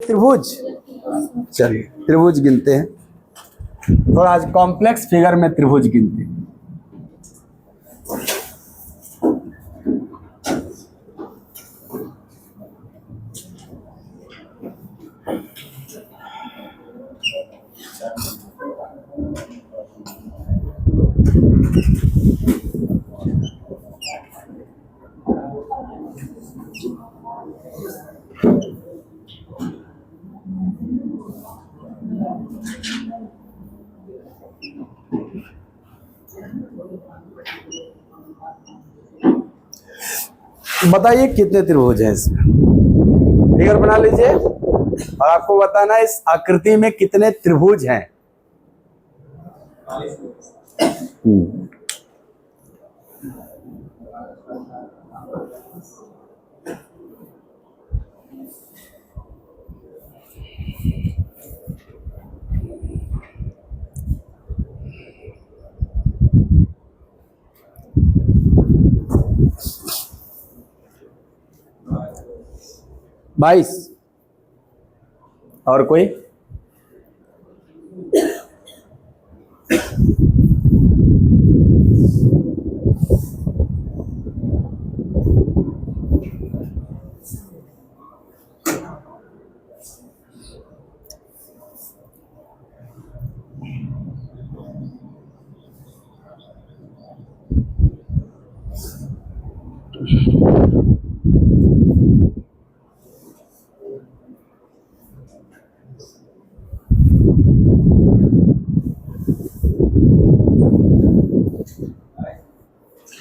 त्रिभुज। चलिए त्रिभुज गिनते हैं, थोड़ा आज कॉम्प्लेक्स फिगर में त्रिभुज गिनते हैं। बताइए कितने त्रिभुज हैं इसमें, फिगर बना लीजिए और आपको बताना इस आकृति में कितने त्रिभुज हैं। 22 और कोई?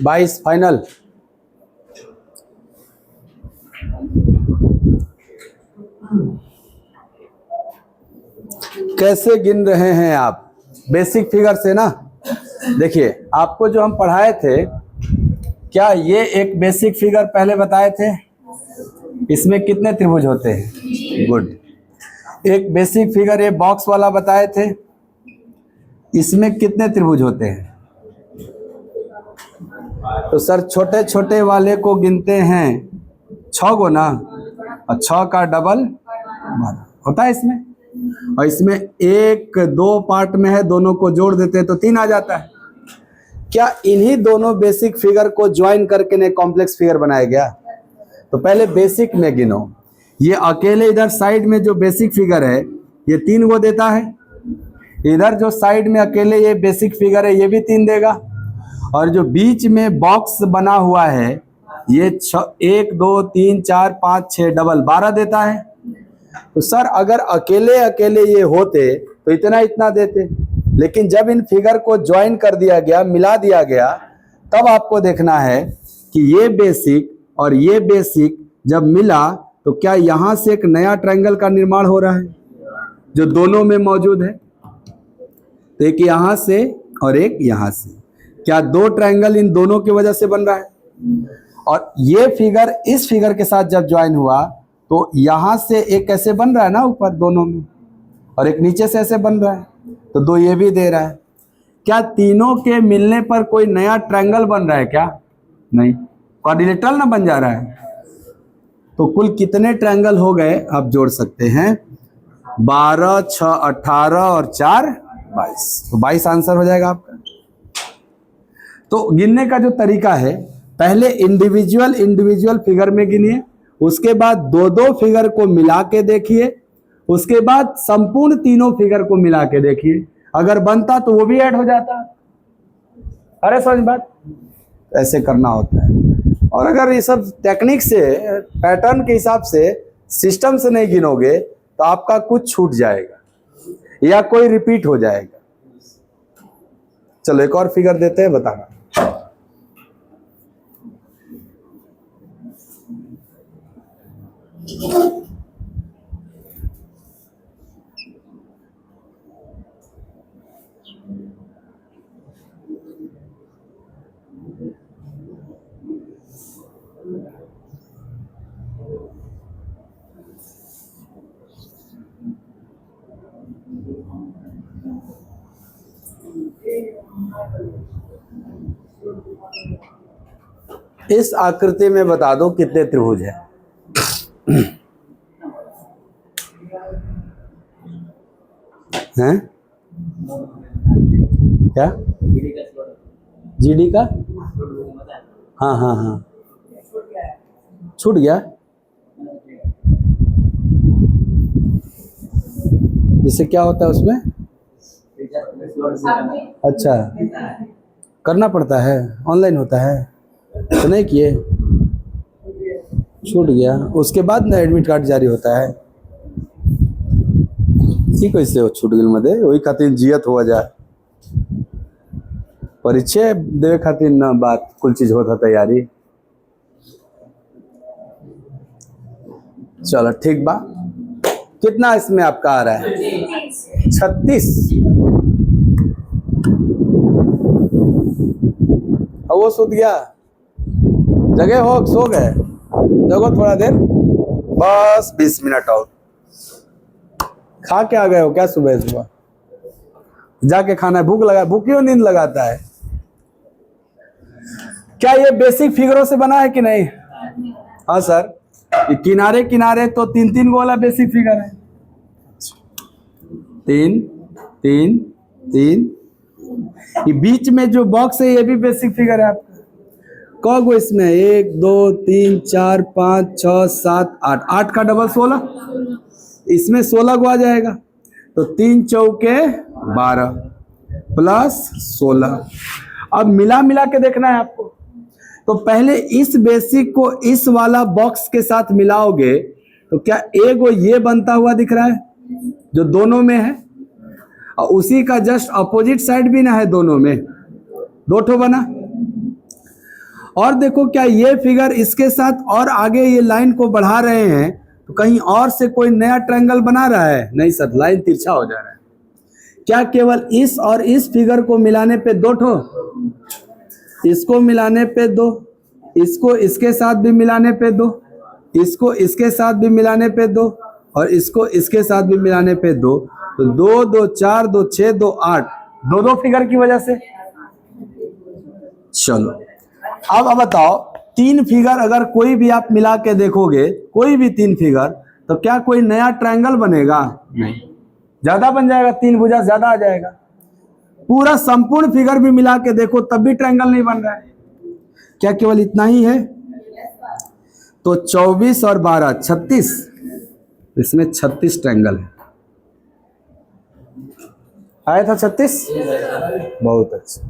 बाईस फाइनल। कैसे गिन रहे हैं आप? बेसिक फिगर से ना। देखिए आपको जो हम पढ़ाए थे, क्या ये एक बेसिक फिगर पहले बताए थे? इसमें कितने त्रिभुज होते हैं? गुड। एक बेसिक फिगर ये बॉक्स वाला बताए थे, इसमें कितने त्रिभुज होते हैं? तो सर छोटे छोटे वाले को गिनते हैं 6 गो ना, और 6 का डबल 12 होता है इसमें, और इसमें 1 2 पार्ट में है, दोनों को जोड़ देते हैं तो 3 आ जाता है। क्या इन्हीं दोनों बेसिक फिगर को ज्वाइन करके ने कॉम्प्लेक्स फिगर बनाया गया? तो पहले बेसिक में गिनो। ये अकेले इधर साइड में जो बेसिक फिगर है ये 3 गो देता है, इधर जो साइड में अकेले ये बेसिक फिगर है ये भी 3 देगा, और जो बीच में बॉक्स बना हुआ है ये 1 2 3 4 5 6 डबल 12 देता है। तो सर अगर अकेले अकेले ये होते तो इतना इतना देते, लेकिन जब इन फिगर को ज्वाइन कर दिया गया, मिला दिया गया, तब आपको देखना है कि ये बेसिक और ये बेसिक जब मिला तो क्या यहां से एक नया ट्रायंगल का निर्माण हो रहा है जो दोनों में मौजूद है। तो एक यहां से और एक यहां से, क्या 2 ट्रायंगल इन दोनों की वजह से बन रहा है? और ये फिगर इस फिगर के साथ जब ज्वाइन हुआ तो यहां से एक ऐसे बन रहा है ना ऊपर दोनों में, और एक नीचे से ऐसे बन रहा है, तो 2 ये भी दे रहा है। क्या तीनों के मिलने पर कोई नया ट्रायंगल बन रहा है क्या? नहीं, क्वाड्रिलेटरल ना बन जा रहा है। तो कुल कितने ट्रायंगल हो गए आप जोड़ सकते हैं? 12 6 18 और 4 22, तो 22 आंसर हो जाएगा आपका। तो गिनने का जो तरीका है, पहले इंडिविजुअल फिगर में गिनिए, उसके बाद 2 फिगर को मिला के देखिए, उसके बाद संपूर्ण तीनों फिगर को मिला के देखिए, अगर बनता तो वो भी ऐड हो जाता। अरे समझ बात, ऐसे करना होता है। और अगर ये सब टेक्निक से, पैटर्न के हिसाब से, सिस्टम से नहीं गिनोगे तो आपका कुछ छूट जाएगा या कोई रिपीट हो जाएगा। चलो एक और फिगर देते हैं, बताना। इस आकृति में बता दो कितने त्रिभुज है। हैं क्या? जीडी का? हाँ हाँ हाँ, छूट गया। जिससे क्या होता है उसमें? अच्छा, करना पड़ता है, ऑनलाइन होता है तो नहीं किए, छूट गया। उसके बाद ना एडमिट कार्ड जारी होता है। ठीक कैसे हो छूट गई मधे, वही खातिर जियत हुआ जाए, परीक्षा देवे खातिर ना बात कुल चीज होता तैयारी। चलो ठीक बा। कितना इसमें आपका आ रहा है? 36। अब वो सूत गया, जगह हो, सो गए, जगो थोड़ा देर, बस 20 मिनट और। खा के आ गए हो क्या सुबह सुबह? जाके खाना है, भूख लगा, भूखियों नींद लगाता है। क्या ये बेसिक फिगरों से बना है कि नहीं? हाँ सर, ये किनारे किनारे तो 3-3 गो वाला बेसिक फिगर है। 3 3 3, ये बीच में जो बॉक्स है ये भी बेसिक फिगर है आपका। कौ गो इसमें? 1 2 3 4 5 6 7 8, 8 का डबल 16, इसमें 16 को आ जाएगा। तो 3 चौके 12 प्लस 16। अब मिला मिला के देखना है आपको। तो पहले इस बेसिक को इस वाला बॉक्स के साथ मिलाओगे तो क्या एगो ये बनता हुआ दिख रहा है जो दोनों में है, और उसी का जस्ट अपोजिट साइड भी ना है, दोनों में 2 ठो बना। और देखो क्या ये फिगर इसके साथ और आगे ये लाइन को बढ़ा रहे हैं तो कहीं और से कोई नया ट्रायंगल बना रहा है? नहीं सर, लाइन तिरछा हो जा रहा है। क्या केवल इस और इस फिगर को मिलाने पे 2 ठो, इसको मिलाने पे 2, इसको इसके साथ भी मिलाने पे 2, इसको इसके साथ भी मिलाने पे 2, और इसको इसके साथ भी मिलाने पे 2, तो 2 2 4 2 6 2 8, 2 फिगर की वजह से। चलो अब बताओ, 3 फिगर अगर कोई भी आप मिला के देखोगे, कोई भी 3 फिगर, तो क्या कोई नया ट्रायंगल बनेगा? नहीं, ज्यादा बन जाएगा, 3 भुजा ज्यादा आ जाएगा। पूरा संपूर्ण फिगर भी मिला के देखो तब भी ट्रायंगल नहीं बन रहा है। क्या केवल इतना ही है? तो 24 और 12 36, इसमें 36 ट्रायंगल है। आया था 36? बहुत अच्छा।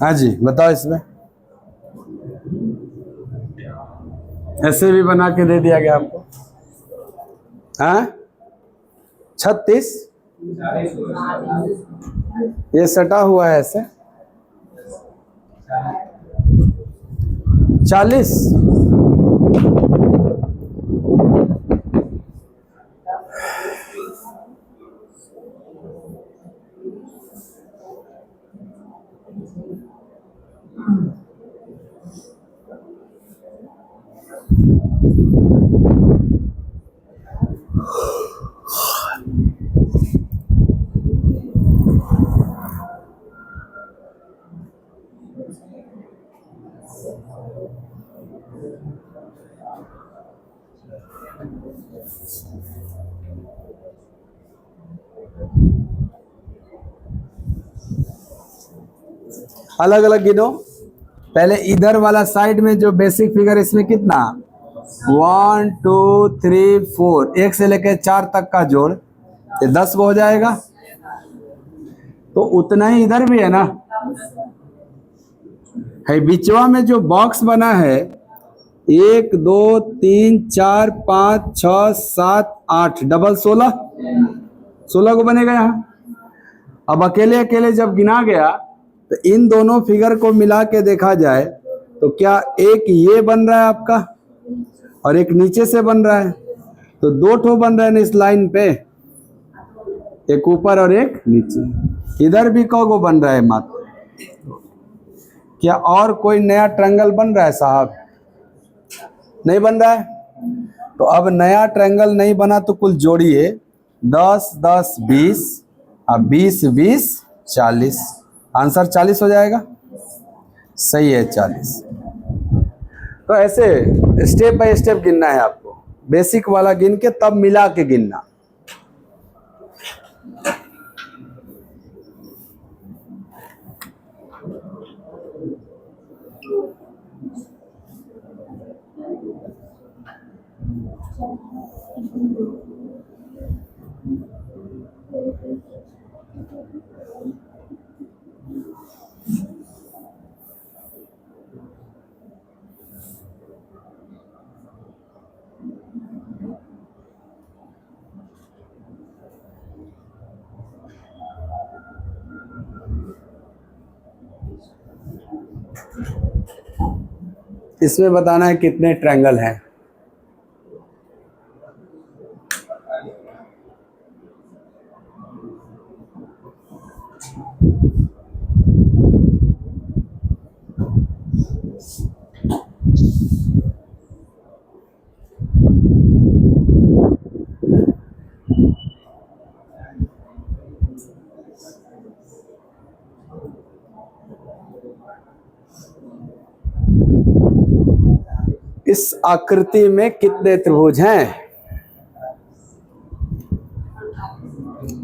हाँ जी बताओ, इसमें ऐसे भी बना के दे दिया गया आपको। हाँ 36, ये सटा हुआ है ऐसे। 40, अलग अलग गिनो। पहले इधर वाला साइड में जो बेसिक फिगर, इसमें कितना 1 2 3 4, 1 से लेकर 4 तक का जोड़, ये 10 हो जाएगा। तो उतना ही इधर भी है ना, है बीचवा में जो बॉक्स बना है 1 2 3 4 5 6 7 8 डबल 16 को बनेगा यहाँ। अब अकेले अकेले जब गिना गया तो इन दोनों फिगर को मिला के देखा जाए तो क्या एक ये बन रहा है आपका और एक नीचे से बन रहा है, तो 2 ठो बन रहे हैं इस लाइन पे, एक ऊपर और एक नीचे। इधर भी कौगो बन रहा है मात्र। क्या और कोई नया ट्रायंगल बन रहा है साहब? नहीं बन रहा है। तो अब नया ट्रायंगल नहीं बना तो कुल जोड़िए 10 10 20 और 20 20 40। आंसर 40 हो जाएगा। सही है 40। तो ऐसे स्टेप बाय स्टेप गिनना है आपको, बेसिक वाला गिन के तब मिला के गिनना। इसमें बताना है कितने ट्रायंगल हैं। इस आकृति में कितने त्रिभुज हैं?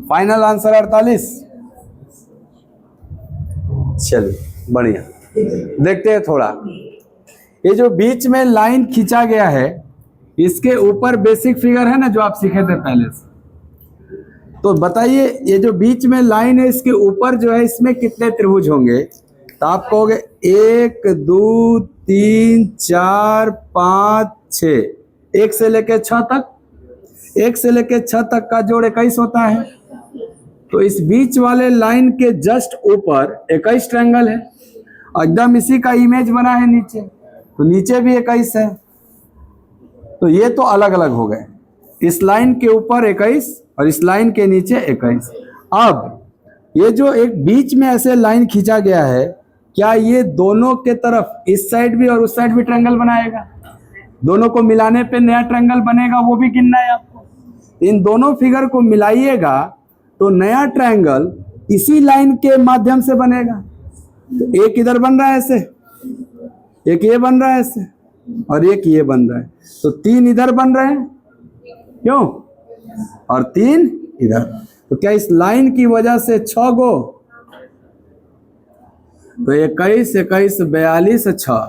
Final answer 48। चलिए बढ़िया, देखते हैं थोड़ा। ये जो बीच में लाइन खींचा गया है, इसके ऊपर बेसिक फिगर है ना जो आप सीखे थे पहले से, तो बताइए ये जो बीच में लाइन है इसके ऊपर जो है इसमें कितने त्रिभुज होंगे? तो आप कहोगे 1 2 3 4 5 6, 1 से लेकर 6 तक, 1 से लेकर 6 तक का जोड़ 21 होता है। तो इस बीच वाले लाइन के जस्ट ऊपर 21 ट्रायंगल है, एकदम इसी का इमेज बना है नीचे, तो नीचे भी 21 है। तो ये तो अलग अलग हो गए, इस लाइन के ऊपर 21 और इस लाइन के नीचे 21। अब ये जो एक बीच में ऐसे लाइन खींचा गया है, क्या ये दोनों के तरफ इस साइड भी और उस साइड भी ट्रायंगल बनाएगा? दोनों को मिलाने पे नया ट्रायंगल बनेगा, वो भी गिनना है आपको। इन दोनों फिगर को मिलाइएगा तो नया ट्रायंगल इसी लाइन के माध्यम से बनेगा। तो एक इधर बन रहा है ऐसे, एक ये बन रहा है ऐसे, और एक ये बन रहा है, तो 3 इधर बन रहे हैं, क्यों? और 3 इधर। तो क्या इस लाइन की वजह से 6 गो? तो 21 21 42 6,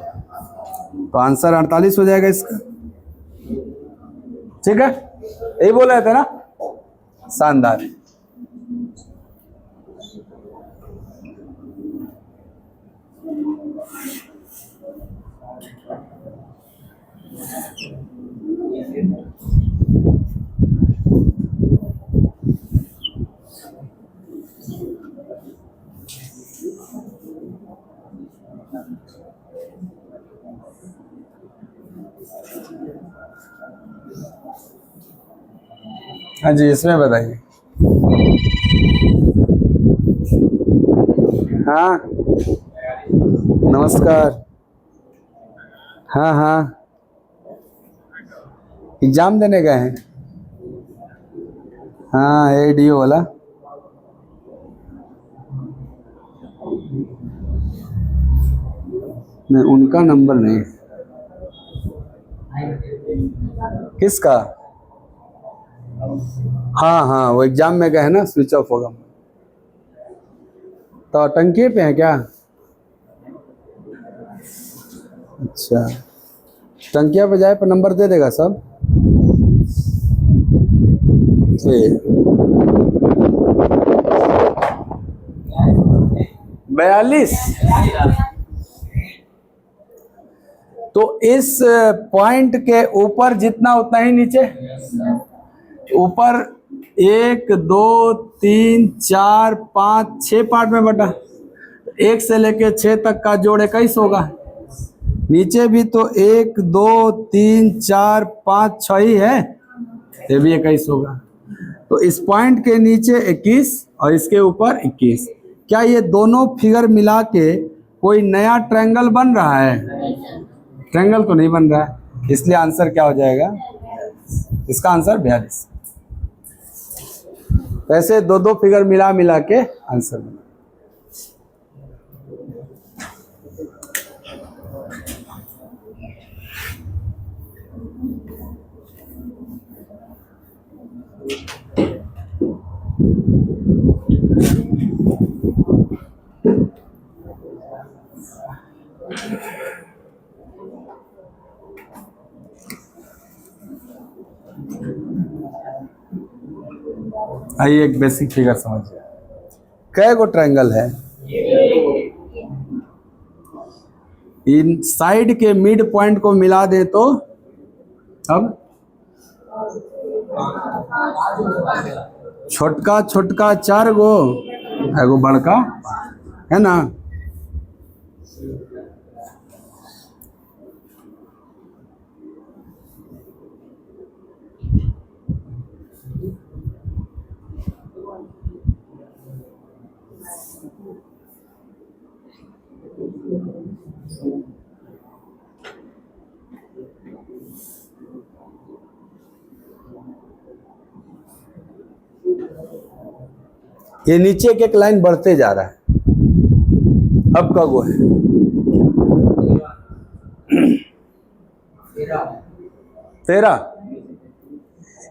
तो आंसर 48 हो जाएगा इसका। ठीक है, यही बोल रहे थे ना? शानदार। हाँ जी, इसमें बताइए। हाँ नमस्कार। हाँ हाँ, एग्जाम देने गए हैं? हाँ एडीओ वाला। नहीं, उनका नंबर नहीं। किसका? हाँ हाँ, वो एग्जाम में गए ना, स्विच ऑफ होगा। तो टंकी पे है क्या? अच्छा, टंकिया पे जाए पर नंबर दे देगा सब। ठीक, 42। तो इस पॉइंट के ऊपर जितना उतना ही नीचे, ऊपर 1 2 3 4 5 6 पार्ट में बटा, 1 से लेके 6 तक का जोड़ 21 होगा। नीचे भी तो 1 2 3 4 5 6 ही है, ये भी 21 होगा। तो इस पॉइंट के नीचे 21 और इसके ऊपर 21। क्या ये दोनों फिगर मिला के कोई नया ट्रायंगल बन रहा है? ट्रायंगल तो नहीं बन रहा है, इसलिए आंसर क्या हो जाएगा? इसका आंसर 42। ऐसे दो दो फिगर मिला मिला के आंसर बना। आइए एक बेसिक फिगर समझिए। कै गो ट्रायंगल है? इन साइड के मिड पॉइंट को मिला दे तो अब छोटका छोटका 4 गो, एगो बड़का, है ना? ये नीचे के एक लाइन बढ़ते जा रहा है। अब का गो है 13।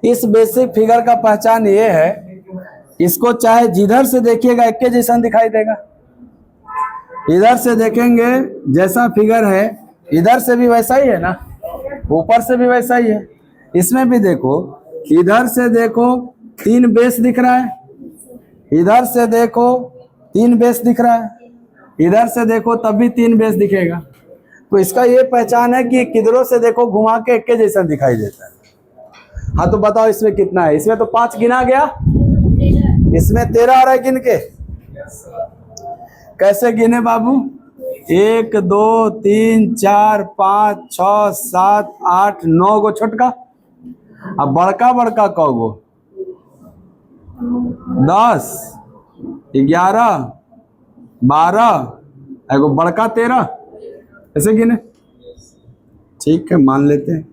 इस बेसिक फिगर का पहचान ये है, इसको चाहे जिधर से देखिएगा एक के जैसा दिखाई देगा। इधर से देखेंगे जैसा फिगर है, इधर से भी वैसा ही है ना, ऊपर से भी वैसा ही है। इसमें भी देखो, इधर से देखो 3 बेस दिख रहा है, इधर से देखो 3 बेस दिख रहा है, इधर से देखो तब भी 3 बेस दिखेगा। तो इसका ये पहचान है कि किधरों से देखो घुमा के एक के जैसा दिखाई देता है। हाँ तो बताओ इसमें कितना है? इसमें तो 5 गिना गया, इसमें 13 आ रहा है। गिन के कैसे गिने बाबू? 1 2 3 4 5 6 7 8 9 गो छोटका। अब बड़का बड़का कौ गो? 10 11 12, एगो बड़का 13। ऐसे गिने? ठीक है, मान लेते हैं।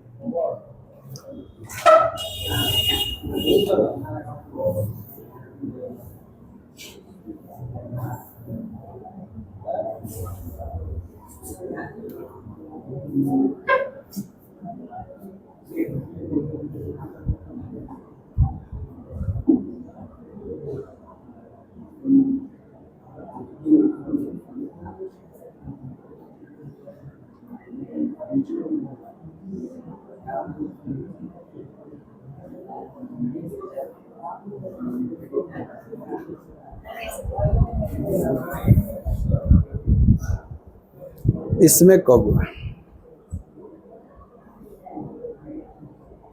इसमें कब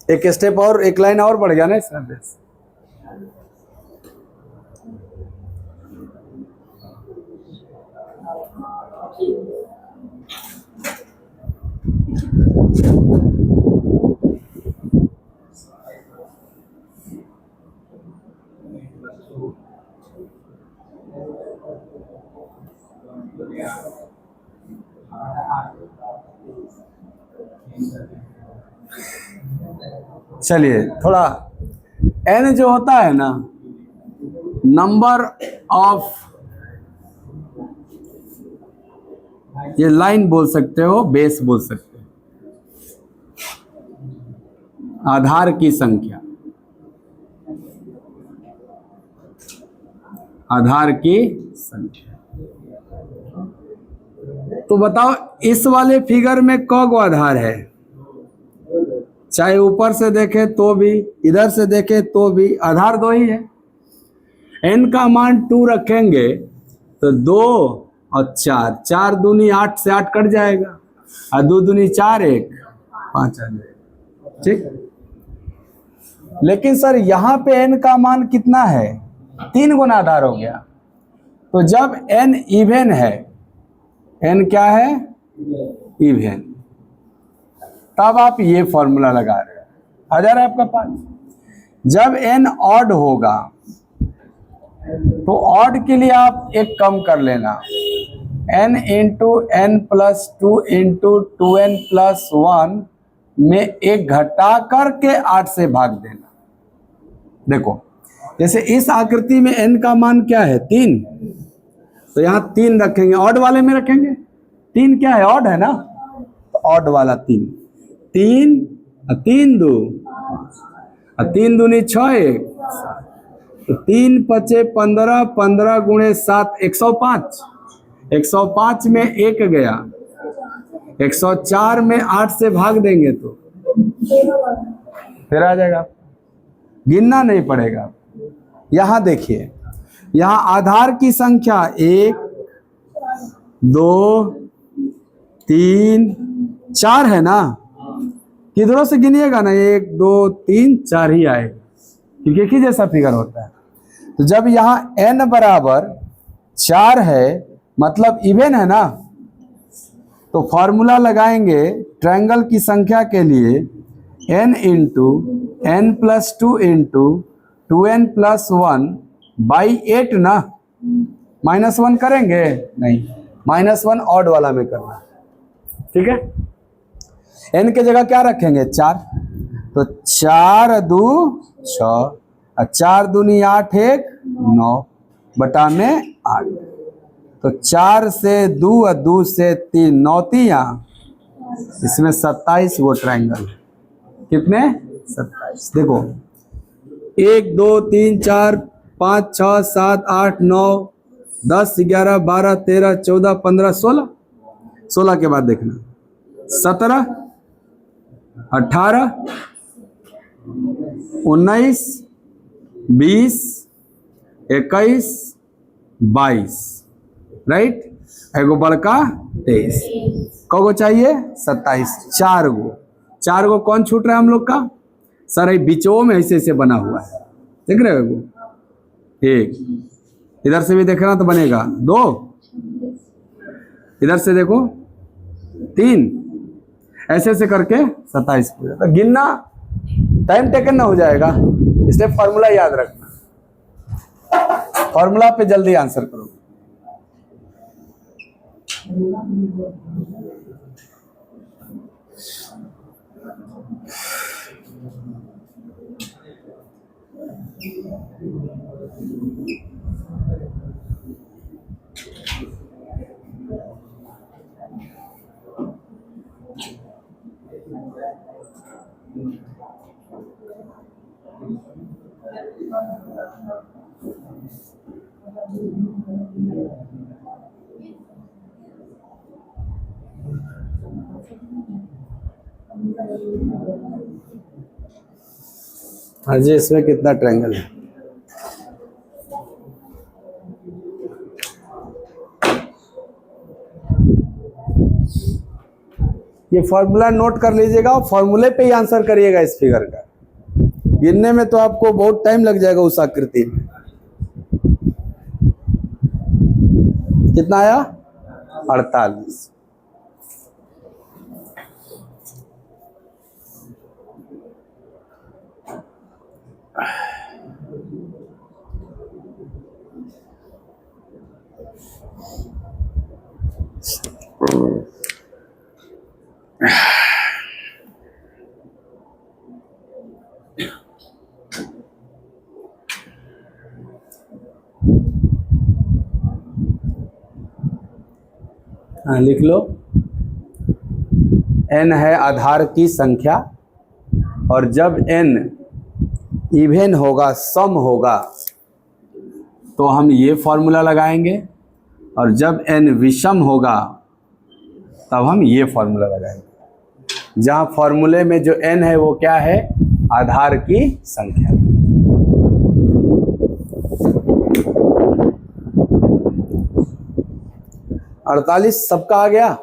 एक स्टेप और, एक लाइन और बढ़ गया ना इसमें बेस। चलिए थोड़ा n जो होता है ना, नंबर ऑफ, ये लाइन बोल सकते हो, बेस बोल सकते हो, आधार की संख्या। आधार की संख्या। तो बताओ इस वाले फिगर में क गो आधार है? चाहे ऊपर से देखे तो भी, इधर से देखे तो भी, आधार दो ही है। n का मान 2 रखेंगे तो 2 और 4, 4 दूनी 8 से 8 कट जाएगा, और 2 दूनी 4, 1 5 आ जाएगा। ठीक। लेकिन सर यहाँ पे n का मान कितना है? 3 गुना आधार हो गया। तो जब n इवन है, n क्या है? इवन, तब आप ये फॉर्मूला लगा रहे हैं, आ जा रहा है आपका पास। जब n ऑड होगा तो ऑड के लिए आप एक कम कर लेना, n into n plus 2 into 2n plus 1 में एक घटा करके 8 से भाग देना। देखो जैसे इस आकृति में n का मान क्या है? 3, तो यहाँ 3 रखेंगे, ऑड वाले में रखेंगे। 3 क्या है? ऑड है ना, तो ऑड वाला 3, 3 3 2 3 दूनी 6, 1 तो 3 पचे 15, 15 गुणे 7 105, 105 में 1 गया, 104 में 8 से भाग देंगे तो फिर आ जाएगा, गिनना नहीं पड़ेगा। यहां देखिए, यहां आधार की संख्या 1 2 3 4 है ना, किधरों से गिनिएगा ना, 1 2 3 4 ही आएगा, क्योंकि एक ही जैसा फिगर होता है। तो जब यहाँ n बराबर 4 है, मतलब इवन है ना, तो फॉर्मूला लगाएंगे ट्रायंगल की संख्या के लिए, n into n plus 2 into 2n plus 1 by 8 ना, -1 करेंगे नहीं, -1 ऑड वाला में करना। ठीक है, n के जगह क्या रखेंगे? 4, तो 4 2 6, 4 दूनी 8 1 9 बटा में 8, तो 4 से 2 और 2 से 3 9 3, इसमें 27 वो ट्रायंगल। कितने? 27। देखो 1 2 3 4 5 6 7 8 9 10 11 12 13 14 15 16, 16 के बाद देखना 17 18 19 20 21 22, राइट। एगो बड़का 23, कौगो चाहिए? 27, 4 गो। 4 गो कौन छूट रहा है हम लोग का? सर ये बीचों में ऐसे ऐसे बना हुआ है, देख रहे हो? 1, इधर से भी देखना तो बनेगा 2, इधर से देखो 3, ऐसे ऐसे करके 27 पूरा। तो गिनना टाइम टेकन ना हो जाएगा, इसलिए फॉर्मूला याद रखना, फॉर्मूला पे जल्दी आंसर करो। हाँ जी, इसमें कितना ट्रायंगल है? ये फॉर्मूला नोट कर लीजिएगा और फॉर्मूले पे ही आंसर करिएगा इस फिगर का। गिनने में तो आपको बहुत टाइम लग जाएगा उस आकृति में। कितना आया? 48। हाँ, लिख लो। n है आधार की संख्या, और जब n इवन होगा, सम होगा, तो हम ये फॉर्मूला लगाएंगे, और जब n विषम होगा तब हम ये फॉर्मूला लगाएंगे। जहाँ फॉर्मूले में जो n है वो क्या है? आधार की संख्या। अड़तालीस सबका आ गया?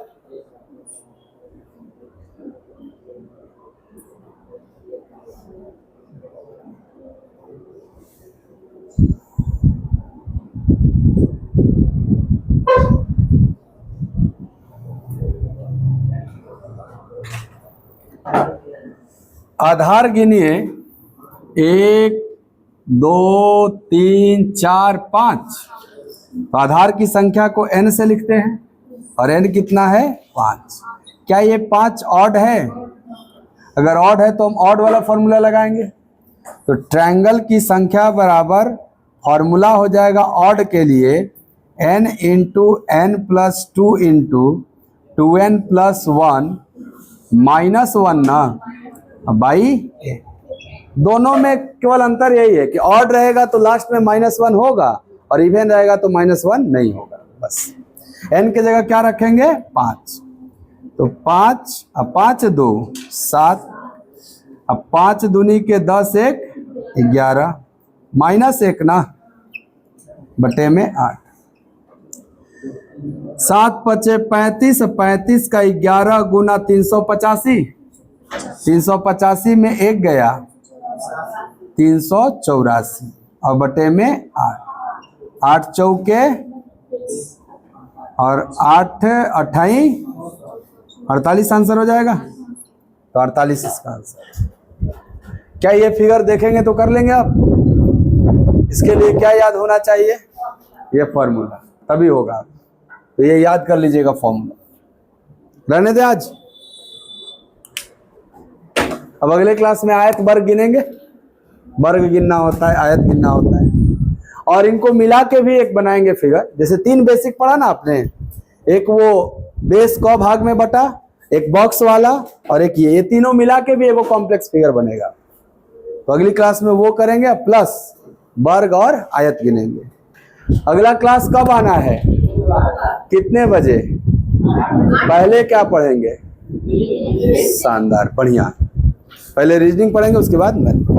आधार गिनिए, 1 2 3 4 5। तो आधार की संख्या को n से लिखते हैं, और n कितना है? 5। क्या ये 5 ऑड है? अगर ऑड है तो हम ऑड वाला फॉर्मूला लगाएंगे। तो ट्रायंगल की संख्या बराबर फॉर्मूला हो जाएगा ऑड के लिए n into n plus 2 into 2n plus 1 minus 1 ना, बाई दोनों में केवल अंतर यही है कि ऑड रहेगा तो लास्ट में -1 होगा, और इवन रहेगा तो -1 नहीं होगा। बस n की जगह क्या रखेंगे? 5। तो 5, अब 5 2 7, अब 5 दूनी के 10 1 11, -1 ना, बटे में 8। 7 पचे 35, 35 का 11 गुना 385, 385 में 1 गया 384, और बटे में 8, 8 चौके और 8 अट्ठाई 48 आंसर हो जाएगा। तो 48 इसका आंसर। क्या ये फिगर देखेंगे तो कर लेंगे आप? इसके लिए क्या याद होना चाहिए? ये फॉर्मूला, तभी होगा। तो ये याद कर लीजिएगा फॉर्मूला। रहने दे आज। अब अगले क्लास में आयत वर्ग गिनेंगे। वर्ग गिनना होता है, आयत गिनना होता है, और इनको मिला के भी एक बनाएंगे फिगर। जैसे 3 बेसिक पढ़ा ना आपने, एक वो बेस क भाग में बटा, एक बॉक्स वाला, और एक ये तीनों मिला के भी एगो कॉम्प्लेक्स फिगर बनेगा। तो अगली क्लास में वो करेंगे, प्लस वर्ग और आयत गिनेंगे। अगला क्लास कब आना है? कितने बजे? पहले क्या पढ़ेंगे? शानदार, बढ़िया। पहले रीजनिंग पढ़ेंगे, उसके बाद मैथ।